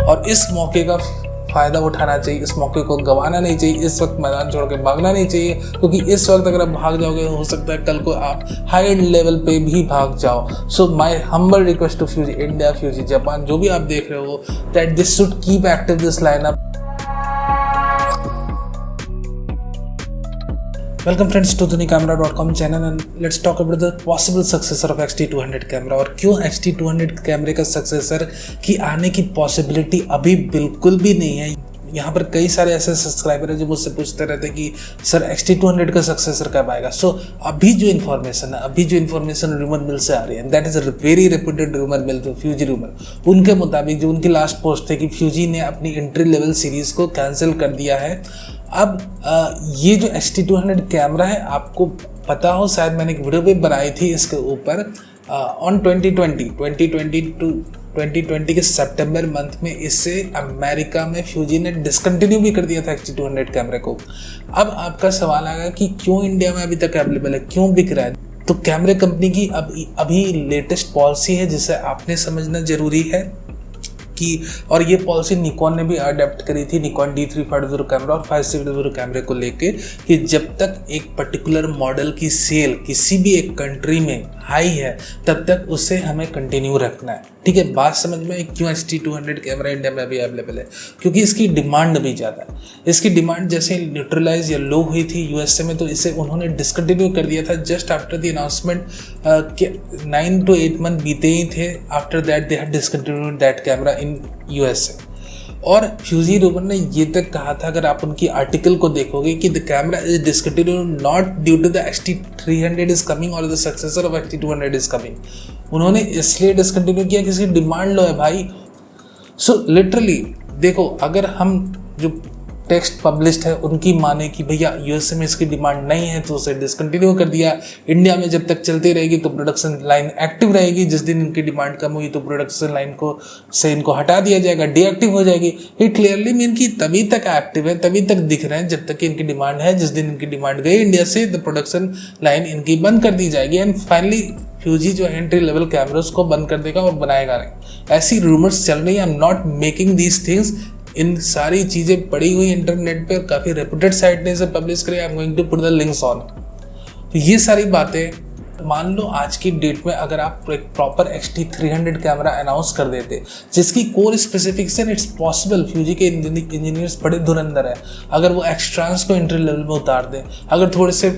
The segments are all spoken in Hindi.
और इस मौके का फ़ायदा उठाना चाहिए, इस मौके को गंवाना नहीं चाहिए, इस वक्त मैदान छोड़ के भागना नहीं चाहिए, क्योंकि इस वक्त अगर आप भाग जाओगे हो सकता है कल को आप हाई लेवल पे भी भाग जाओ। So my humble request to Fuji India, Fuji Japan, जो भी आप देख रहे हो, that this should keep active this lineup. Welcome friends to TonyCamera.com channel and let's talk about the possible successor of XT200 camera और क्यों XT200 कैमरे का सक्सेसर की आने की पॉसिबिलिटी अभी बिल्कुल भी नहीं है। यहाँ पर कई सारे ऐसे सब्सक्राइबर हैं जो मुझसे पूछते रहते हैं कि सर XT200 का सक्सेसर कब आएगा। सो अभी जो इन्फॉर्मेशन रूमर मिल से आ रही है, that is a very reputed rumour mill, Fuji rumour, उनके मुताबिक जो उनकी लास्ट पोस्ट थे कि फ्यूजी ने अपनी एंट्री लेवल सीरीज़ को कैंसिल कर दिया है। अब ये जो XT200 कैमरा है, आपको पता हो शायद मैंने एक वीडियो भी बनाई थी इसके ऊपर ऑन 2020 के सितंबर मंथ में इसे अमेरिका में फ्यूजी ने डिसकंटिन्यू भी कर दिया था XT200 कैमरे को। अब आपका सवाल आएगा कि क्यों इंडिया में अभी तक अवेलेबल है, क्यों बिक रहा है। तो कैमरे कंपनी की अभी लेटेस्ट पॉलिसी है जिसे आपने समझना जरूरी है कि, और ये पॉलिसी निकॉन ने भी अडेप्ट करी थी, निकॉन D350 कैमरा और 560 कैमरे को लेके, कि जब तक एक पर्टिकुलर मॉडल की सेल किसी भी एक कंट्री में हाई है तब तक उसे हमें कंटिन्यू रखना है। ठीक है, बात समझ में क्यों XT200 कैमरा इंडिया में अभी अवेलेबल है, क्योंकि इसकी डिमांड अभी ज़्यादा है। इसकी डिमांड जैसे न्यूट्रलाइज या लो हुई थी यूएसए में, तो इसे उन्होंने डिसकंटिन्यू कर दिया था जस्ट आफ्टर द अनाउंसमेंट के 9 to 8 मंथ बीते ही थे। After that they had discontinued that camera in USA. और फ्यूजी रूमर ने ये तक कहा था, अगर आप उनकी आर्टिकल को देखोगे, कि the camera is discontinued not due to the XT300 is coming और the successor of XT200 is coming. उन्होंने इसलिए डिसकंटिन्यू किया कि इसकी डिमांड लो है भाई। सो लिटरली देखो, अगर हम जो टेक्स्ट पब्लिश्ड है उनकी माने कि भैया यूएसए में इसकी डिमांड नहीं है तो उसे डिसकंटिन्यू कर दिया। इंडिया में जब तक चलती रहेगी तो प्रोडक्शन लाइन एक्टिव रहेगी, जिस दिन इनकी डिमांड कम हुई तो प्रोडक्शन लाइन को से इनको हटा दिया जाएगा, डीएक्टिव हो जाएगी। ये क्लियरली मीन कि तभी तक एक्टिव है, तभी तक दिख रहे हैं जब तक कि इनकी डिमांड है। जिस दिन इनकी डिमांड गई इंडिया से, तो प्रोडक्शन लाइन इनकी बंद कर दी जाएगी एंड फाइनली फ्यूजी जो एंट्री लेवल कैमरास को बंद कर देगा और बनाएगा नहीं। ऐसी रूमर्स चल रही है। I am not making these things, इन सारी चीज़ें पड़ी हुई इंटरनेट पे, काफ़ी रेप्यूटेड साइट ने इसे पब्लिश करी। I am going to put the links on. तो ये सारी बातें, मान लो आज की डेट में अगर आप एक प्रॉपर XT300 कैमरा अनाउंस कर देते जिसकी core specification, it's possible, Fuji के इंजीनियर्स बड़े धुरंधर है, अगर वो एक्सट्रांस को एंट्री लेवल में उतार दें, अगर थोड़े से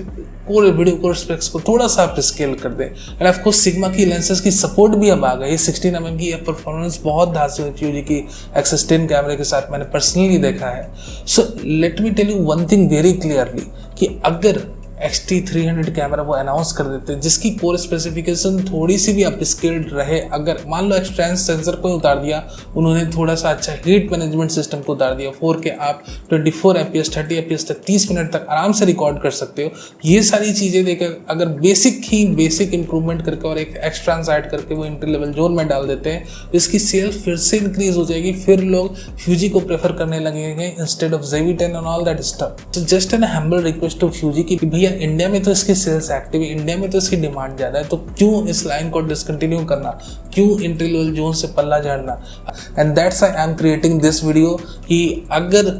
कोर वीडियो कोर स्पेक्स को थोड़ा सा आप स्केल कर दें, एंड ऑफ कोर्स सिग्मा की लेंसेज की सपोर्ट भी अब आ गई। 16mm की परफॉर्मेंस बहुत धांसू है फ्यूजी की X10 कैमरे के साथ, मैंने पर्सनली देखा है। So let me tell you one thing very clearly, कि अगर XT300 कैमरा वो अनाउंस कर देते हैं जिसकी कोर स्पेसिफिकेशन थोड़ी सी भी अपस्केल्ड रहे, अगर मान लो एक्सट्रांस सेंसर को उतार दिया उन्होंने, थोड़ा सा अच्छा हीट मैनेजमेंट सिस्टम को उतार दिया, 4K आप 24 FPS 30 FPS तक 30 मिनट तक आराम से रिकॉर्ड कर सकते हो। ये सारी चीज़ें देकर अगर बेसिक इंप्रूवमेंट करके और एक एक्सट्रांस ऐड करके वो एंट्री लेवल जोन में डाल देते हैं, इसकी सेल फिर से इंक्रीज हो जाएगी, फिर लोग फ्यूजी को प्रेफर करने लगेंगे instead of ZV-10 and all that stuff. So just an humble request to Fuji कि भैया इंडिया में तो इसकी सेल्स एक्टिव है, इंडिया में तो इसकी डिमांड ज़्यादा है, तो क्यों इस लाइन को डिसकंटिन्यू करना, क्यों एंट्री लेवल जोन से पल्ला झाड़ना। And that's I am creating this video कि अगर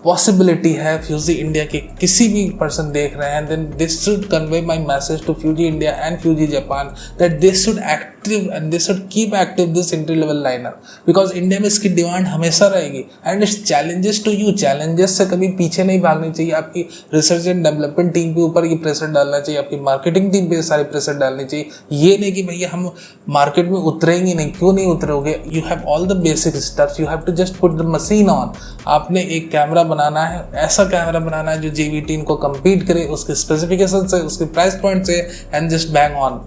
पॉसिबिलिटी है फ्यूजी इंडिया के किसी भी पर्सन देख रहे हैं, then this should convey my message to Fuji India and Fuji Japan that they should active and they should keep active this entry level lineup, because India में इसकी डिमांड हमेशा रहेगी। And it's challenges to you, challenges से कभी पीछे नहीं भागनी चाहिए। आपकी रिसर्च एंड डेवलपमेंट टीम के ऊपर ये प्रेशर डालना चाहिए, आपकी मार्केटिंग टीम पे सारी प्रेशर डालनी चाहिए। ये नहीं कि भैया हम मार्केट में उतरेंगे नहीं, क्यों नहीं उतरोगे, you have all the basic steps, you have to just put the machine on. आपने एक कैमरा बनाना है, ऐसा कैमरा बनाना है जो JV-10 को compete करे उसके स्पेसिफिकेशन से, उसके प्राइस पॉइंट से, and just bang on,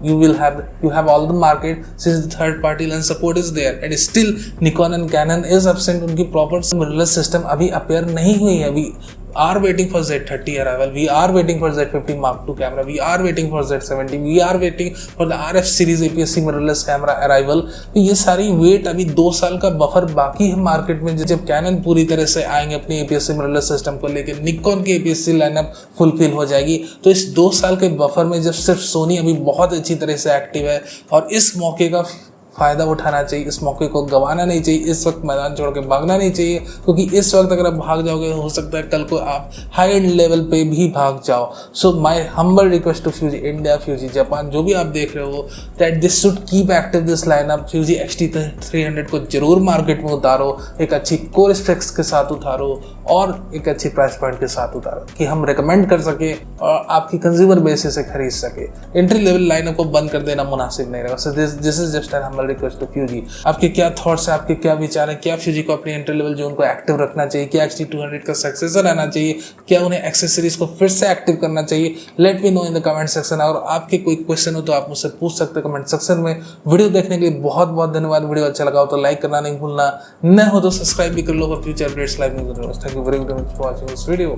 you have all the market since the third party lens support is there and still Nikon and Canon is absent। उनकी प्रॉपर मिररलेस सिस्टम अभी अपेयर नहीं हुई है। अभी are waiting for Z30 arrival, we are waiting for Z50 Mark II camera, we are waiting for Z70, we are waiting for the RF series APS-C mirrorless camera arrival। तो ये सारी वेट, अभी 2 साल का बफर बाकी है मार्केट में। जब कैनन पूरी तरह से आएंगे अपनी APS-C mirrorless सिस्टम को लेकर, निकॉन की APS-C लाइनअप फुलफिल हो जाएगी, तो इस 2 साल के बफर में जब सिर्फ सोनी अभी बहुत अच्छी तरह से एक्टिव है और इस मौके का फ़ायदा उठाना चाहिए, इस मौके को गंवाना नहीं चाहिए, इस वक्त मैदान छोड़ के भागना नहीं चाहिए, क्योंकि इस वक्त अगर आप भाग जाओगे हो सकता है कल को आप हाई लेवल पे भी भाग जाओ। So my humble request to Fuji India, Fuji Japan, जो भी आप देख रहे हो, that this should keep active this lineup. Fuji XT300 को जरूर मार्केट में उतारो, एक अच्छी कोर स्पेक्स के साथ उतारो और एक अच्छी प्राइस पॉइंट के साथ उतारो कि हम रिकमेंड कर सके और आपकी कंज्यूमर बेसिस से खरीद सके। एंट्री लेवल लाइनअप को बंद कर देना मुनासिब नहीं रहेगा। So this is just an humble request to Fuji. आपके क्या थॉट्स है, आपके क्या विचार है, क्या फ्यूजी को अपनी एंट्री लेवल जोन को एक्टिव रखना चाहिए, क्या XT200 का सक्सेसर रहना चाहिए, क्या उन्हें एक्सेसरीज को फिर से एक्टिव करना चाहिए? Let me know in the comment section. और आपके कोई क्वेश्चन हो तो आप मुझसे पूछ सकते हैं कमेंट सेक्शन में। वीडियो देखने के लिए बहुत बहुत धन्यवाद। वीडियो अच्छा लगा हो तो लाइक करना नहीं भूलना, न हो तो सब्सक्राइब भी कर लो for future updates live news. Thank you very much for watching this video.